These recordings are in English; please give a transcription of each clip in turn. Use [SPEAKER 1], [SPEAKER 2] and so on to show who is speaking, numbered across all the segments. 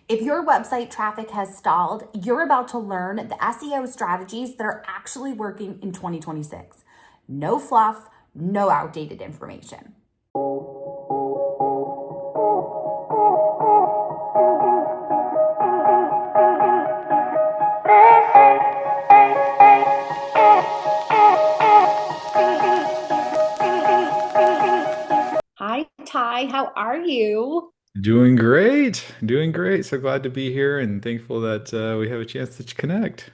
[SPEAKER 1] If your website traffic has stalled, you're about to learn the SEO strategies that are actually working in 2026. No fluff, no outdated information. Hi, Ty. How are you?
[SPEAKER 2] Doing great. Doing great. So glad to be here and thankful that we have a chance to connect.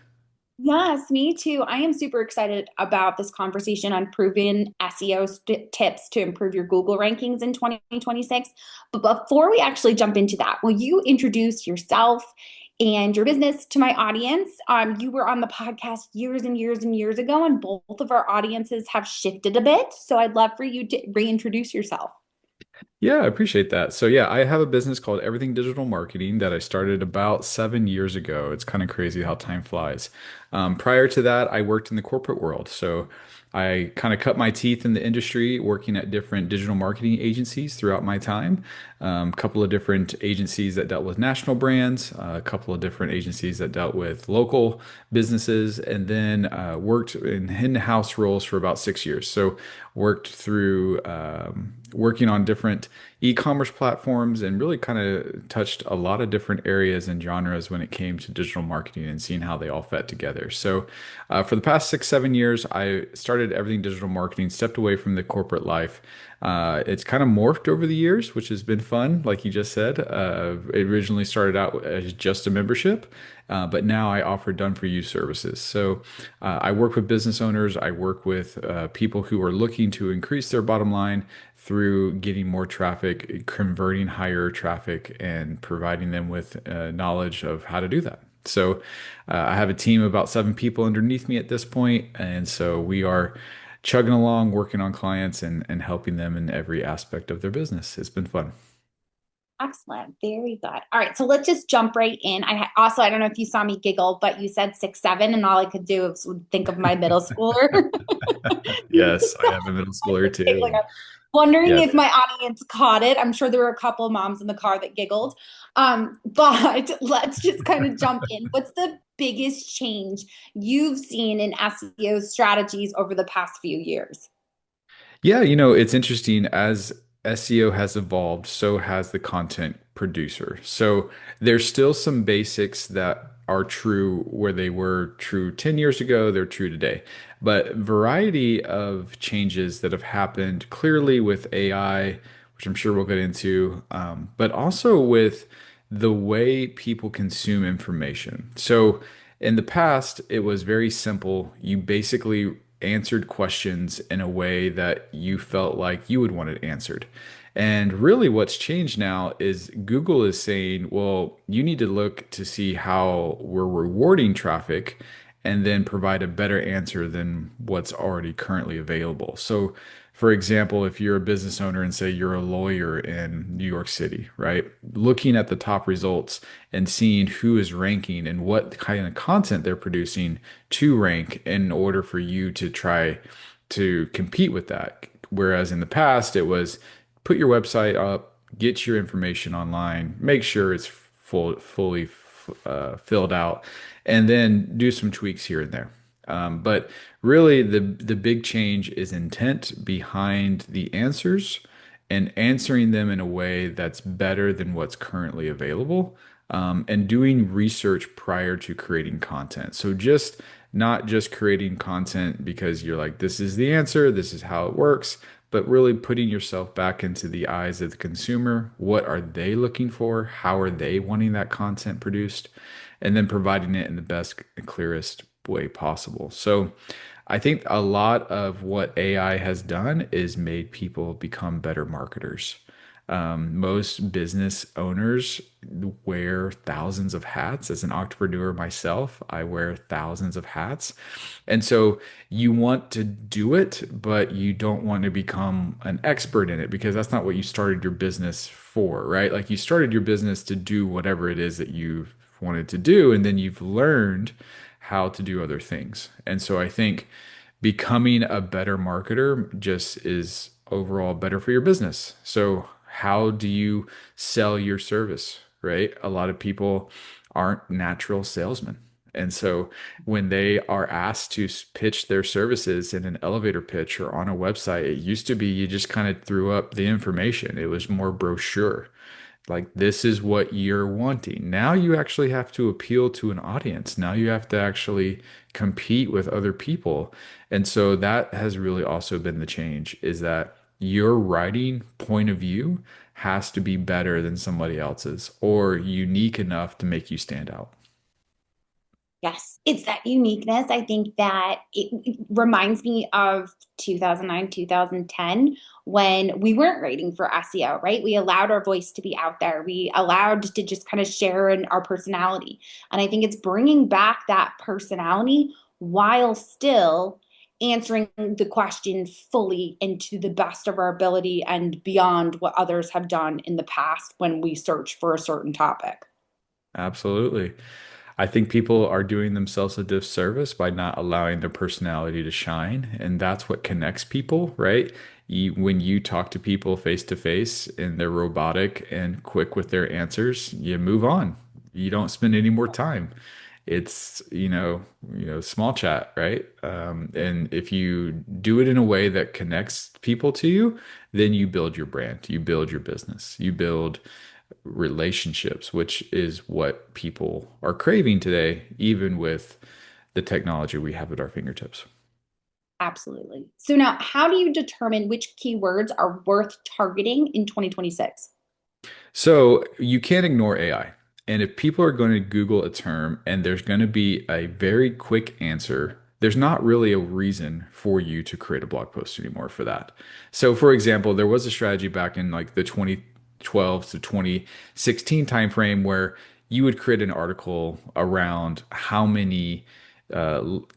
[SPEAKER 1] Yes, me too. I am super excited about this conversation on proven SEO tips to improve your Google rankings in 2026. But before we actually jump into that, will you introduce yourself and your business to my audience? You were on the podcast years and years and years ago, and both of our audiences have shifted a bit. So I'd love for you to reintroduce yourself.
[SPEAKER 2] Yeah, I appreciate that. So yeah, I have a business called Everything Digital Marketing that I started about 7 years ago. It's kind of crazy how time flies. Prior to that, I worked in the corporate world. So I kind of cut my teeth in the industry working at different digital marketing agencies throughout my time. A couple of different agencies that dealt with national brands, a couple of different agencies that dealt with local businesses, and then worked in in-house roles for about 6 years. So worked through working on different e-commerce platforms and really kind of touched a lot of different areas and genres when it came to digital marketing and seeing how they all fit together. So for the past 6, 7 years, I started Everything Digital Marketing, stepped away from the corporate life. It's kind of morphed over the years, which has been fun, like you just said. It originally started out as just a membership, but now I offer done for you services. So I work with business owners, I work with people who are looking to increase their bottom line through getting more traffic, converting higher traffic, and providing them with knowledge of how to do that. So I have a team of about 7 people underneath me at this point, and so we are chugging along, working on clients and helping them in every aspect of their business. It's been fun.
[SPEAKER 1] Excellent. Very good. All right. So let's just jump right in. Also, I don't know if you saw me giggle, but you said 6, 7, and all I could do was think of my middle schooler.
[SPEAKER 2] Yes, I have a middle schooler
[SPEAKER 1] Giggling.
[SPEAKER 2] too.
[SPEAKER 1] I'm wondering
[SPEAKER 2] Yeah.
[SPEAKER 1] if my audience caught it. I'm sure there were a couple moms in the car that giggled. But let's just kind of jump in. What's the biggest change you've seen in SEO strategies over the past few years?
[SPEAKER 2] Yeah, it's interesting as SEO has evolved, so has the content producer. So there's still some basics that are true where they were true 10 years ago, they're true today. But variety of changes that have happened clearly with AI, which I'm sure we'll get into, but also with the way people consume information. So in the past, it was very simple. You basically answered questions in a way that you felt like you would want it answered. And really, what's changed now is Google is saying, well, you need to look to see how we're rewarding traffic and then provide a better answer than what's already currently available. So, for example, if you're a business owner and say you're a lawyer in New York City, right? Looking at the top results and seeing who is ranking and what kind of content they're producing to rank in order for you to try to compete with that. Whereas in the past, it was put your website up, get your information online, make sure it's fully filled out, and then do some tweaks here and there. But really, the big change is intent behind the answers and answering them in a way that's better than what's currently available, and doing research prior to creating content. So just not just creating content because you're like, this is the answer, this is how it works, but really putting yourself back into the eyes of the consumer. What are they looking for? How are they wanting that content produced? And then providing it in the best and clearest way possible. So I think a lot of what AI has done is made people become better marketers. Most business owners wear thousands of hats. As an entrepreneur myself, I wear thousands of hats. And so you want to do it, but you don't want to become an expert in it because that's not what you started your business for, right? Like you started your business to do whatever it is that you've wanted to do, and then you've learned how to do other things. And so I think becoming a better marketer just is overall better for your business. So how do you sell your service, right? A lot of people aren't natural salesmen. And so when they are asked to pitch their services in an elevator pitch or on a website, it used to be you just kind of threw up the information. It was more brochure. Like, this is what you're wanting. Now you actually have to appeal to an audience. Now you have to actually compete with other people. And so that has really also been the change is that your writing point of view has to be better than somebody else's or unique enough to make you stand out.
[SPEAKER 1] Yes, it's that uniqueness. I think that it reminds me of 2009, 2010, when we weren't rating for SEO, right? We allowed our voice to be out there. We allowed to just kind of share in our personality. And I think it's bringing back that personality while still answering the question fully and to the best of our ability and beyond what others have done in the past when we search for a certain topic.
[SPEAKER 2] Absolutely. I think people are doing themselves a disservice by not allowing their personality to shine. And that's what connects people, right? When you talk to people face to face and they're robotic and quick with their answers, you move on. You don't spend any more time. It's, small chat, right? And if you do it in a way that connects people to you, then you build your brand, you build your business, you build relationships, which is what people are craving today, even with the technology we have at our fingertips.
[SPEAKER 1] Absolutely. So now, how do you determine which keywords are worth targeting in 2026?
[SPEAKER 2] So you can't ignore AI. And if people are going to Google a term and there's going to be a very quick answer, there's not really a reason for you to create a blog post anymore for that. So, for example, there was a strategy back in like the 2012 to 2016 timeframe where you would create an article around how many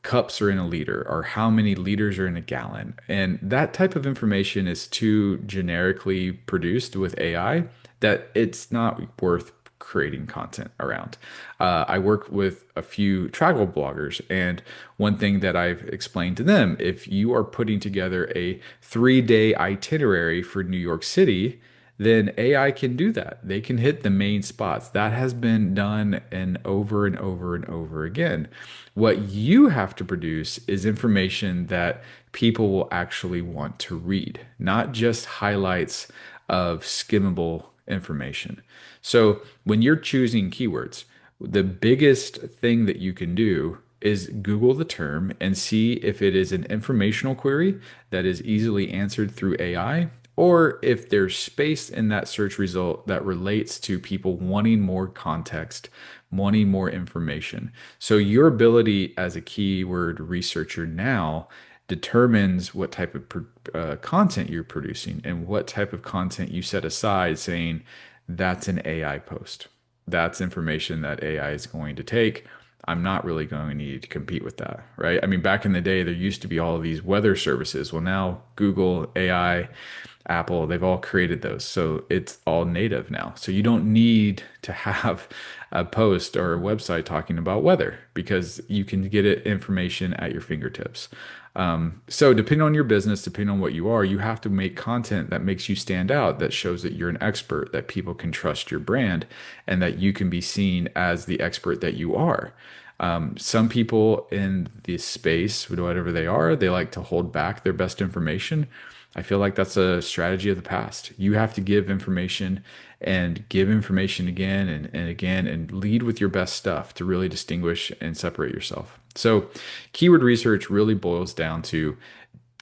[SPEAKER 2] cups are in a liter or how many liters are in a gallon. And that type of information is too generically produced with AI that it's not worth creating content around. I work with a few travel bloggers, and one thing that I've explained to them, if you are putting together a 3-day itinerary for New York City, then AI can do that. They can hit the main spots. That has been done and over and over and over again. What you have to produce is information that people will actually want to read, not just highlights of skimmable information. So when you're choosing keywords, the biggest thing that you can do is Google the term and see if it is an informational query that is easily answered through AI, or if there's space in that search result that relates to people wanting more context, wanting more information. So your ability as a keyword researcher now determines what type of content you're producing and what type of content you set aside, saying that's an AI post. That's information that AI is going to take. I'm not really going to need to compete with that, right? I mean, back in the day, there used to be all of these weather services. Well, now Google, AI, Apple, they've all created those. So it's all native now. So you don't need to have a post or a website talking about weather because you can get it information at your fingertips. So depending on your business, depending on what you are, you have to make content that makes you stand out, that shows that you're an expert, that people can trust your brand, and that you can be seen as the expert that you are. Some people in this space, whatever they are, they like to hold back their best information. I feel like that's a strategy of the past. You have to give information again and again and lead with your best stuff to really distinguish and separate yourself. So, keyword research really boils down to,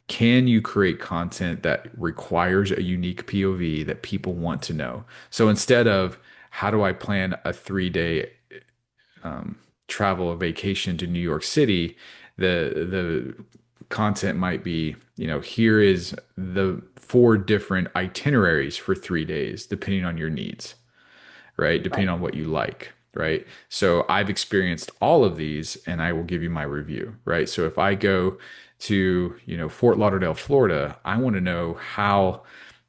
[SPEAKER 2] can you create content that requires a unique POV that people want to know? So, instead of how do I plan a 3-day travel or vacation to New York City, the content might be, here is the 4 different itineraries for 3 days, depending on your needs, right? Depending
[SPEAKER 1] Right.
[SPEAKER 2] on what you like, right? So I've experienced all of these and I will give you my review, right? So if I go to, Fort Lauderdale, Florida, I want to know how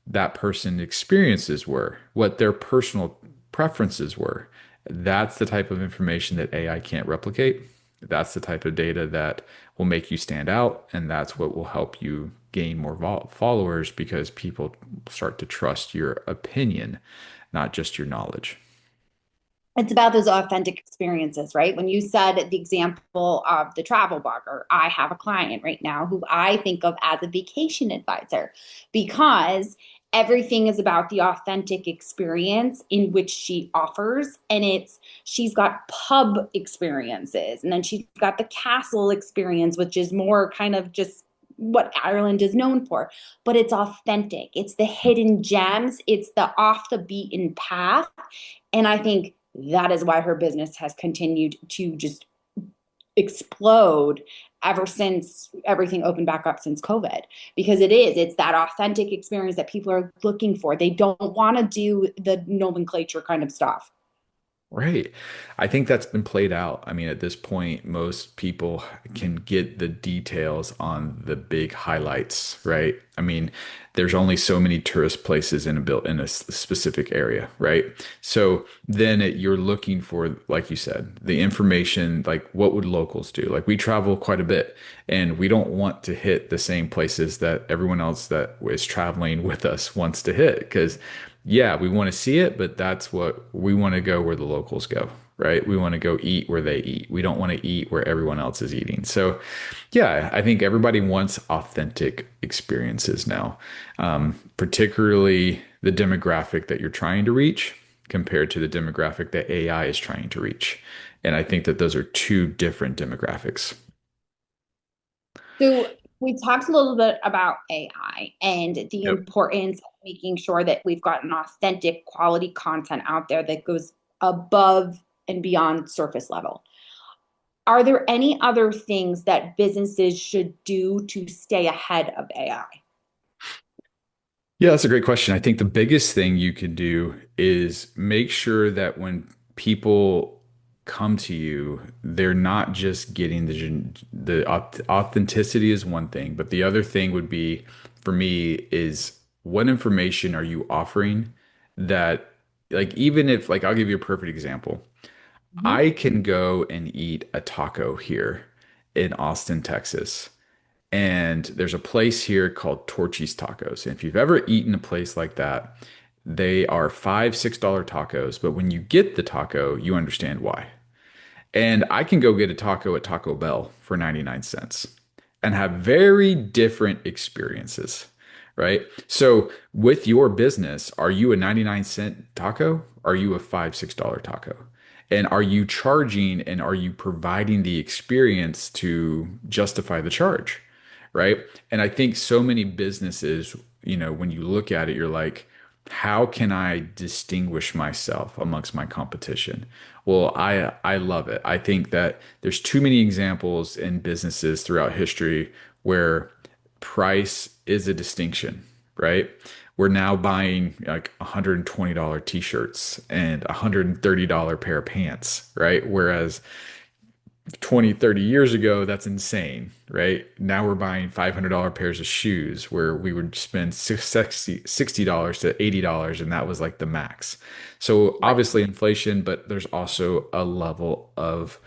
[SPEAKER 2] that person's experiences were, what their personal preferences were. That's the type of information that AI can't replicate. That's the type of data that will make you stand out, and that's what will help you gain more followers because people start to trust your opinion, not just your knowledge.
[SPEAKER 1] it's about those authentic experiences, right? When you said the example of the travel blogger, I have a client right now who I think of as a vacation advisor because everything is about the authentic experience in which she offers. And she's got pub experiences, and then she's got the castle experience, which is more kind of just what Ireland is known for, but it's authentic. It's the hidden gems, it's the off the beaten path. And I think that is why her business has continued to just explode ever since everything opened back up since COVID. Because it's that authentic experience that people are looking for. They don't want to do the nomenclature kind of stuff.
[SPEAKER 2] Right. I think that's been played out. I mean, at this point, most people can get the details on the big highlights, right? I mean, there's only so many tourist places in a built in a specific area, right? So then you're looking for, like you said, the information, like what would locals do? Like we travel quite a bit and we don't want to hit the same places that everyone else that is traveling with us wants to hit because yeah, we want to see it, but that's what we want to go where the locals go, right? We want to go eat where they eat. We don't want to eat where everyone else is eating. So, yeah, I think everybody wants authentic experiences now, particularly the demographic that you're trying to reach compared to the demographic that AI is trying to reach. And I think that those are two different demographics.
[SPEAKER 1] So we talked a little bit about AI and the
[SPEAKER 2] Yep.
[SPEAKER 1] importance of making sure that we've got an authentic quality content out there that goes above and beyond surface level. Are there any other things that businesses should do to stay ahead of AI?
[SPEAKER 2] Yeah, that's a great question. I think the biggest thing you could do is make sure that when people come to you, they're not just getting authenticity is one thing, but the other thing would be for me is what information are you offering that like even if like I'll give you a perfect example.
[SPEAKER 1] Mhm.
[SPEAKER 2] I can go and eat a taco here in Austin, Texas. And there's a place here called Torchy's Tacos. And if you've ever eaten a place like that, they are $5, $6 tacos. But when you get the taco, you understand why. And I can go get a taco at Taco Bell for 99 cents and have very different experiences, right? So with your business, are you a 99-cent taco? Are you a $5, $6 taco? And are you charging and are you providing the experience to justify the charge? Right. And I think so many businesses, when you look at it, you're like, how can I distinguish myself amongst my competition? Well, I love it. I think that there's too many examples in businesses throughout history where price is a distinction, right? We're now buying like $120 t-shirts and $130 pair of pants, right? Whereas 20, 30 years ago, that's insane, right? Now we're buying $500 pairs of shoes where we would spend $60 to $80, and that was like the max. So
[SPEAKER 1] Right.
[SPEAKER 2] obviously inflation, but there's also a level of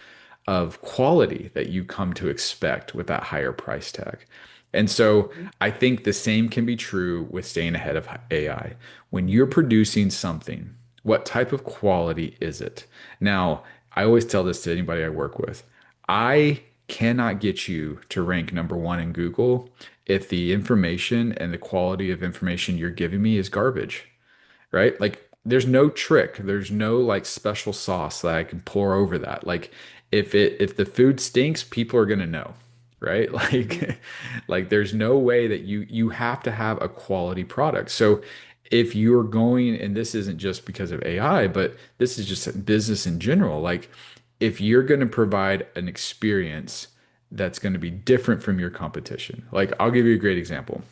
[SPEAKER 2] quality that you come to expect with that higher price tag. And so I think the same can be true with staying ahead of AI. When you're producing something, what type of quality is it? Now, I always tell this to anybody I work with. I cannot get you to rank number one in Google if the information and the quality of information you're giving me is garbage, right? Like there's no trick, there's no like special sauce that I can pour over that. Like if the food stinks, people are gonna know, right? Like there's no way that you have to have a quality product. So if you're going, and this isn't just because of AI, but this is just business in general, like if you're going to provide an experience that's going to be different from your competition. Like I'll give you a great example.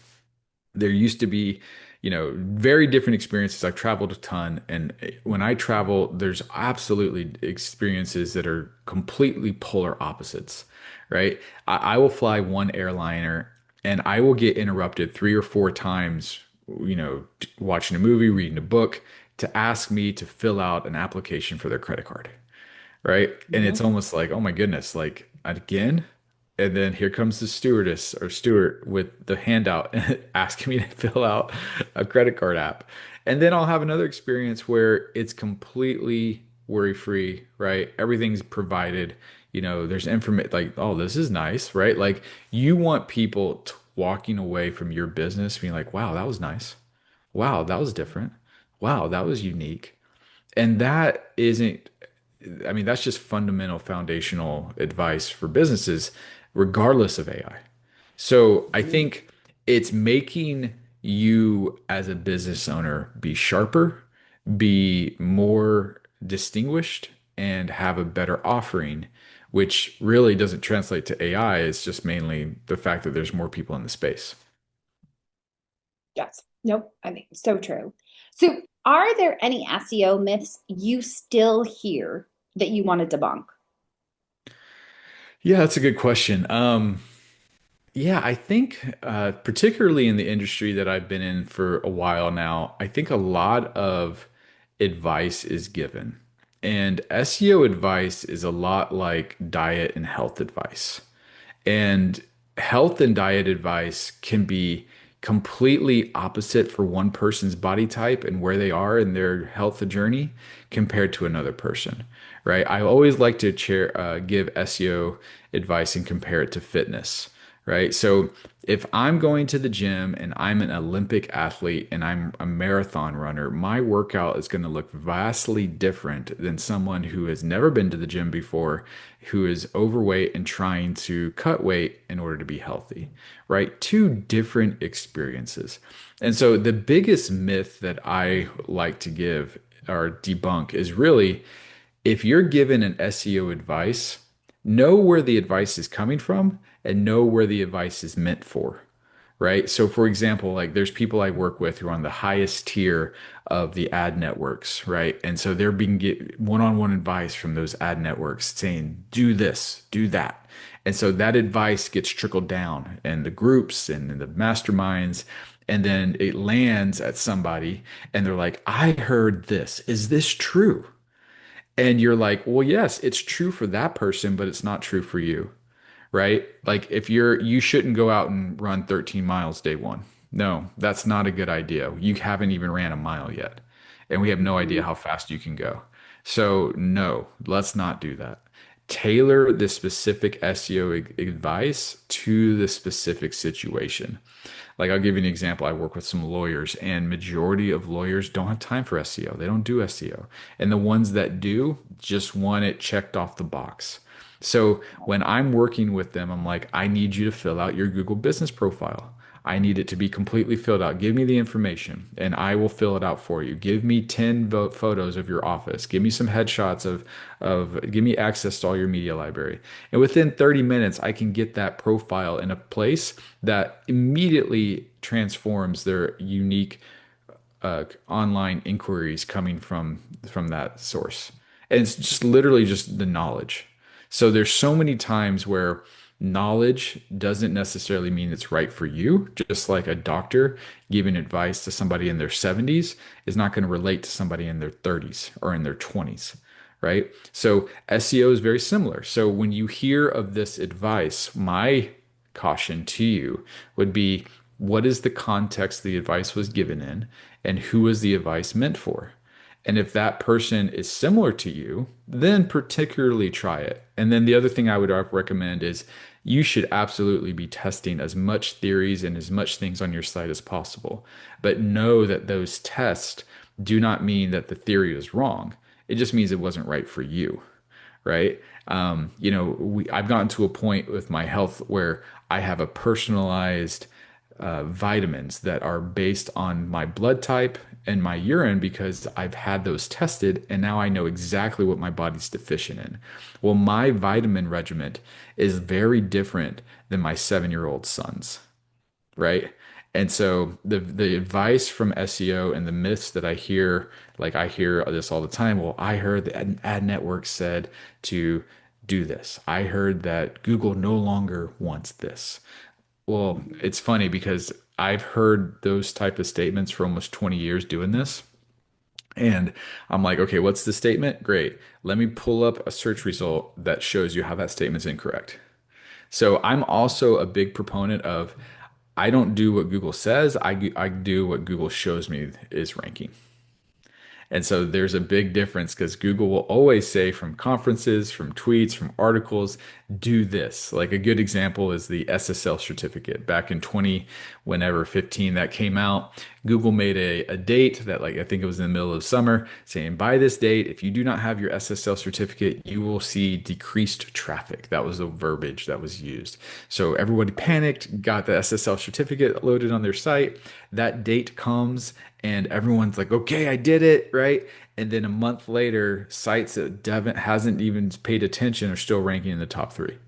[SPEAKER 2] There used to be, very different experiences. I've traveled a ton, and when I travel, there's absolutely experiences that are completely polar opposites, right? I will fly one airliner and I will get interrupted 3 or 4 times, watching a movie, reading a book, to ask me to fill out an application for their credit card, right? And it's
[SPEAKER 1] Mhm.
[SPEAKER 2] almost like, oh my goodness, like again? And then here comes the stewardess or steward with the handout asking me to fill out a credit card app. And then I'll have another experience where it's completely worry-free, right? Everything's provided. There's information like, oh, this is nice, right? Like you want people walking away from your business being like, wow, that was nice. Wow, that was different. Wow, that was unique. And that isn't, I mean, that's just fundamental foundational advice for businesses, regardless of AI. So I think it's making you as a business owner be sharper, be more distinguished, and have a better offering, which really doesn't translate to AI. It's just mainly the fact that there's more people in the space.
[SPEAKER 1] Yes. Nope. I mean, so true. So, are there any SEO myths you still hear that you want to debunk?
[SPEAKER 2] Yeah, that's a good question. Yeah, I think particularly in the industry that I've been in for a while now, I think a lot of advice is given. And SEO advice is a lot like diet and health advice. And health and diet advice can be completely opposite for one person's body type and where they are in their health journey compared to another person, right? I always like to give SEO advice and compare it to fitness, right? So if I'm going to the gym and I'm an Olympic athlete and I'm a marathon runner, my workout is going to look vastly different than someone who has never been to the gym before, who is overweight and trying to cut weight in order to be healthy, right? Two different experiences. And so the biggest myth that I like to give or debunk is really if you're given an SEO advice, know where the advice is coming from and know where the advice is meant for, right? So, for example, like there's people I work with who are on the highest tier of the ad networks, right? And so they're being get one-on-one advice from those ad networks saying, do this, do that. And so that advice gets trickled down in the groups and in the masterminds. And then it lands at somebody and they're like, I heard this. Is this true? And you're like, well, yes, it's true for that person, but it's not true for you, right? Like if you shouldn't go out and run 13 miles day one. No, that's not a good idea. You haven't even ran a mile yet. And we have no idea how fast you can go. So no, let's not do that. Tailor the specific SEO advice to the specific situation. Like I'll give you an example. I work with some lawyers and majority of lawyers don't have time for SEO. They don't do SEO. And the ones that do just want it checked off the box. So when I'm working with them, I'm like, I need you to fill out your Google business profile. I need it to be completely filled out. Give me the information and I will fill it out for you. Give me 10 photos of your office. Give me some headshots give me access to all your media library. And within 30 minutes, I can get that profile in a place that immediately transforms their unique online inquiries coming from that source. And it's just literally just the knowledge. So there's so many times where knowledge doesn't necessarily mean it's right for you, just like a doctor giving advice to somebody in their 70s is not going to relate to somebody in their 30s or in their 20s, right? So SEO is very similar. So when you hear of this advice, my caution to you would be what is the context the advice was given in and who is the advice meant for? And if that person is similar to you, then particularly try it. And then the other thing I would recommend is you should absolutely be testing as much theories and as much things on your site as possible. But know that those tests do not mean that the theory is wrong. It just means it wasn't right for you, right? I've gotten to a point with my health where I have a personalized vitamins that are based on my blood type and my urine because I've had those tested and now I know exactly what my body's deficient in. Well, my vitamin regimen is very different than my 7-year-old son's, right? And so the advice from SEO and the myths that I hear, like I hear this all the time. Well, I heard the ad network said to do this. I heard that Google no longer wants this. Well, it's funny because I've heard those type of statements for almost 20 years doing this. And I'm like, okay, what's the statement? Great. Let me pull up a search result that shows you how that statement's incorrect. So I'm also a big proponent of I don't do what Google says, I do what Google shows me is ranking. And so there's a big difference because Google will always say from conferences, from tweets, from articles, do this. Like a good example is the SSL certificate. Back in 20, whenever 15 that came out, Google made a date that, like, I think it was in the middle of summer, saying by this date, if you do not have your SSL certificate, you will see decreased traffic. That was the verbiage that was used. So everybody panicked, got the SSL certificate loaded on their site. That date comes and everyone's like, okay, I did it, right? And then a month later, sites that Devin hasn't even paid attention are still ranking in the top three,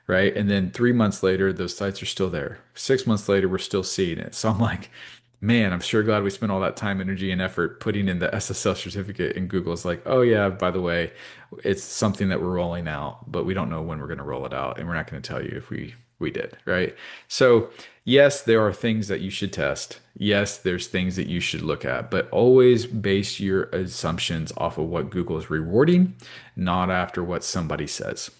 [SPEAKER 2] right? And then 3 months later, those sites are still there. 6 months later, we're still seeing it. So I'm like, man, I'm sure glad we spent all that time, energy, and effort putting in the SSL certificate. And Google's like, oh yeah, by the way, it's something that we're rolling out, but we don't know when we're going to roll it out, and we're not going to tell you if we did, right? So yes, there are things that you should test. Yes, there's things that you should look at, but always base your assumptions off of what Google is rewarding, not after what somebody says.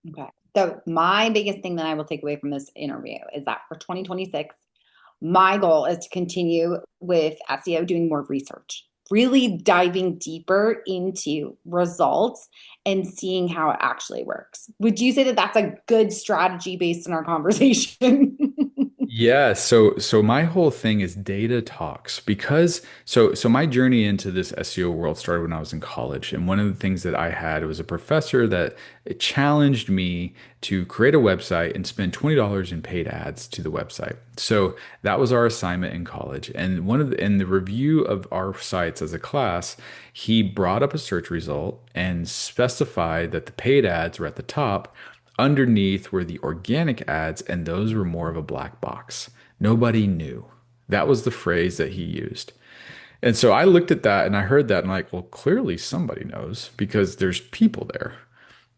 [SPEAKER 1] Okay. So my biggest thing that I will take away from this interview is that for 2026, my goal is to continue with SEO, doing more research, really diving deeper into results and seeing how it actually works. Would you say that that's a good strategy based on our conversation?
[SPEAKER 2] Yeah, so my whole thing is data talks because so my journey into this SEO world started when I was in college, and one of the things that I had was a professor that challenged me to create a website and spend $20 in paid ads to the website. So that was our assignment in college, and one of in the review of our sites as a class, he brought up a search result and specified that the paid ads were at the top. Underneath were the organic ads, and those were more of a black box. Nobody knew. That was the phrase that he used. And so I looked at that and I heard that and like, well, clearly somebody knows because there's people there.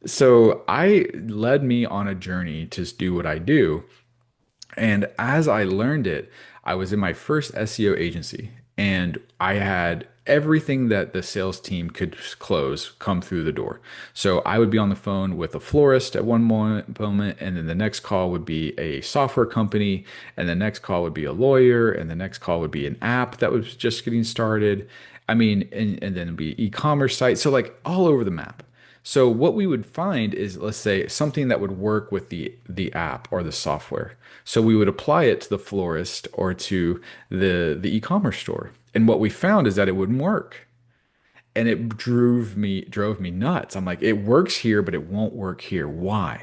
[SPEAKER 2] So I led me on a journey to do what I do. And as I learned it, I was in my first SEO agency and I had everything that the sales team could close come through the door. So I would be on the phone with a florist at one moment, and then the next call would be a software company, and the next call would be a lawyer, and the next call would be an app that was just getting started. I mean, and then it'd be e-commerce site. So like all over the map. So what we would find is, let's say, something that would work with the app or the software. So we would apply it to the florist or to the e-commerce store. And what we found is that it wouldn't work. And it drove me nuts. I'm like, it works here, but it won't work here. Why?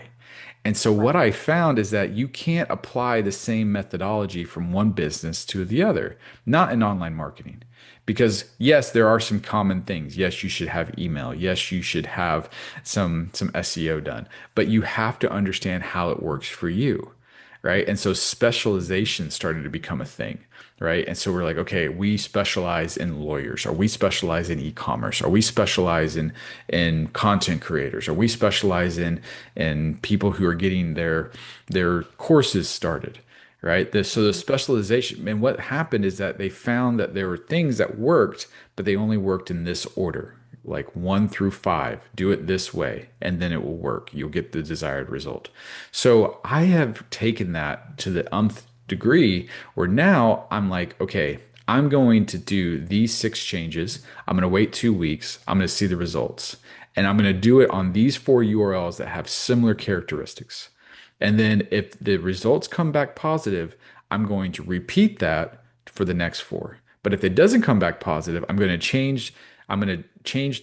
[SPEAKER 2] And so what
[SPEAKER 1] Right.
[SPEAKER 2] I found is that you can't apply the same methodology from one business to the other, not in online marketing. Because yes, there are some common things. Yes, you should have email. Yes, you should have some SEO done, but you have to understand how it works for you, right? And so specialization started to become a thing, right? And so we're like, okay, we specialize in lawyers, or we specialize in e-commerce, or we specialize in content creators, or we specialize in people who are getting their courses started, right? So the specialization, and what happened is that they found that there were things that worked, but they only worked in this order, like 1 through 5. Do it this way, and then it will work. You'll get the desired result. So I have taken that to the umpth degree where now I'm like, okay, I'm going to do these 6 changes. I'm going to wait 2 weeks. I'm going to see the results. And I'm going to do it on these 4 URLs that have similar characteristics. And then if the results come back positive, I'm going to repeat that for the next 4. But if it doesn't come back positive, I'm going to change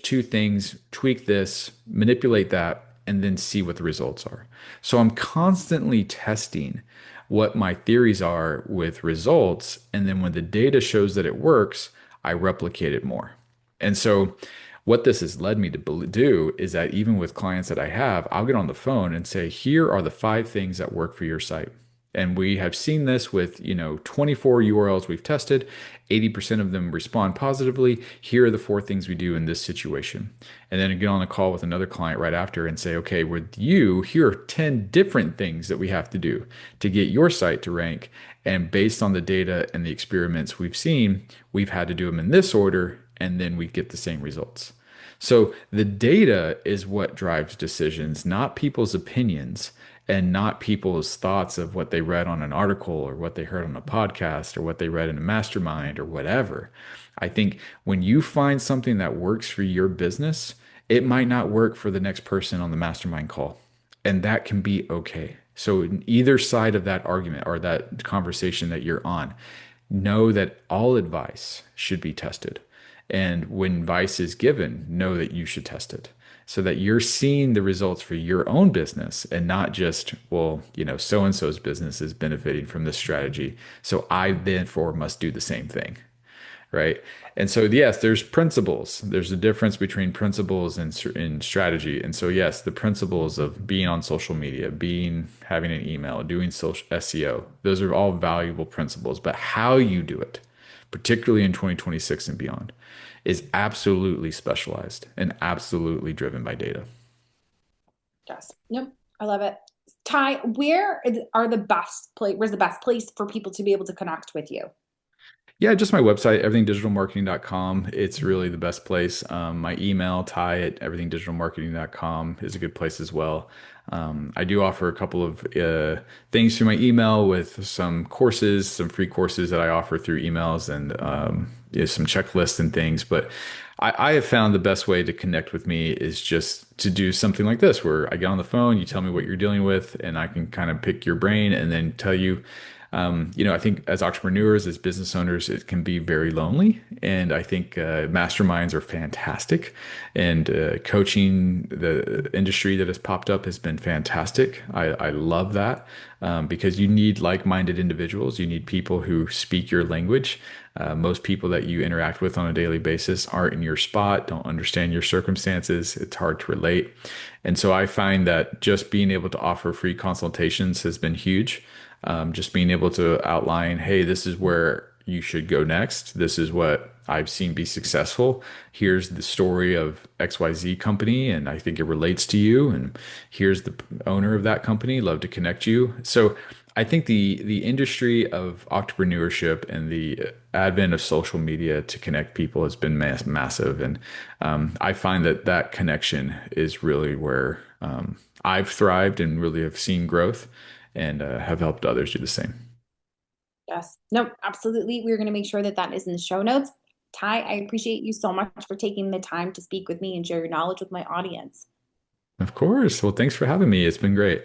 [SPEAKER 2] 2 things, tweak this, manipulate that, and then see what the results are. So I'm constantly testing what my theories are with results. And then when the data shows that it works, I replicate it more. And so what this has led me to do is that even with clients that I have, I'll get on the phone and say, here are the 5 things that work for your site. And we have seen this with, 24 URLs we've tested. 80% of them respond positively. Here are the 4 things we do in this situation. And then I get on a call with another client right after and say, okay, with you, here are 10 different things that we have to do to get your site to rank. And based on the data and the experiments we've seen, we've had to do them in this order, and then we get the same results. So the data is what drives decisions, not people's opinions and not people's thoughts of what they read on an article or what they heard on a podcast or what they read in a mastermind or whatever. I think when you find something that works for your business, it might not work for the next person on the mastermind call. And that can be okay. So, in either side of that argument or that conversation that you're on, know that all advice should be tested. And when advice is given, know that you should test it so that you're seeing the results for your own business and not just, well, so and so's business is benefiting from this strategy. So I therefore must do the same thing. Right. And so, yes, there's principles. There's a difference between principles and strategy. And so, yes, the principles of being on social media, having an email, doing social SEO, those are all valuable principles. But how you do it, particularly in 2026 and beyond, is absolutely specialized and absolutely driven by data.
[SPEAKER 1] Yes. Yep. I love it. Ty, where are the best place, where's the best place for people to be able to connect with you?
[SPEAKER 2] Yeah, just my website, everythingdigitalmarketing.com. It's really the best place. My email, Ty at everythingdigitalmarketing.com is a good place as well. I do offer a couple of things through my email with some courses, some free courses that I offer through emails and some checklists and things. But I have found the best way to connect with me is just to do something like this, where I get on the phone, you tell me what you're dealing with, and I can kind of pick your brain and then tell you. I think as entrepreneurs, as business owners, it can be very lonely. And I think masterminds are fantastic. And coaching, the industry that has popped up has been fantastic. I love that because you need like-minded individuals. You need people who speak your language. Most people that you interact with on a daily basis aren't in your spot, don't understand your circumstances. It's hard to relate. And so I find that just being able to offer free consultations has been huge. Just being able to outline, hey, this is where you should go next. This is what I've seen be successful. Here's the story of XYZ company, and I think it relates to you. And here's the owner of that company. Love to connect you. So I think the industry of entrepreneurship and the advent of social media to connect people has been massive. And I find that that connection is really where I've thrived and really have seen growth and have helped others do the same.
[SPEAKER 1] Yes. No, absolutely. We're going to make sure that that is in the show notes. Ty, I appreciate you so much for taking the time to speak with me and share your knowledge with my audience.
[SPEAKER 2] Of course. Well, thanks for having me. It's been great.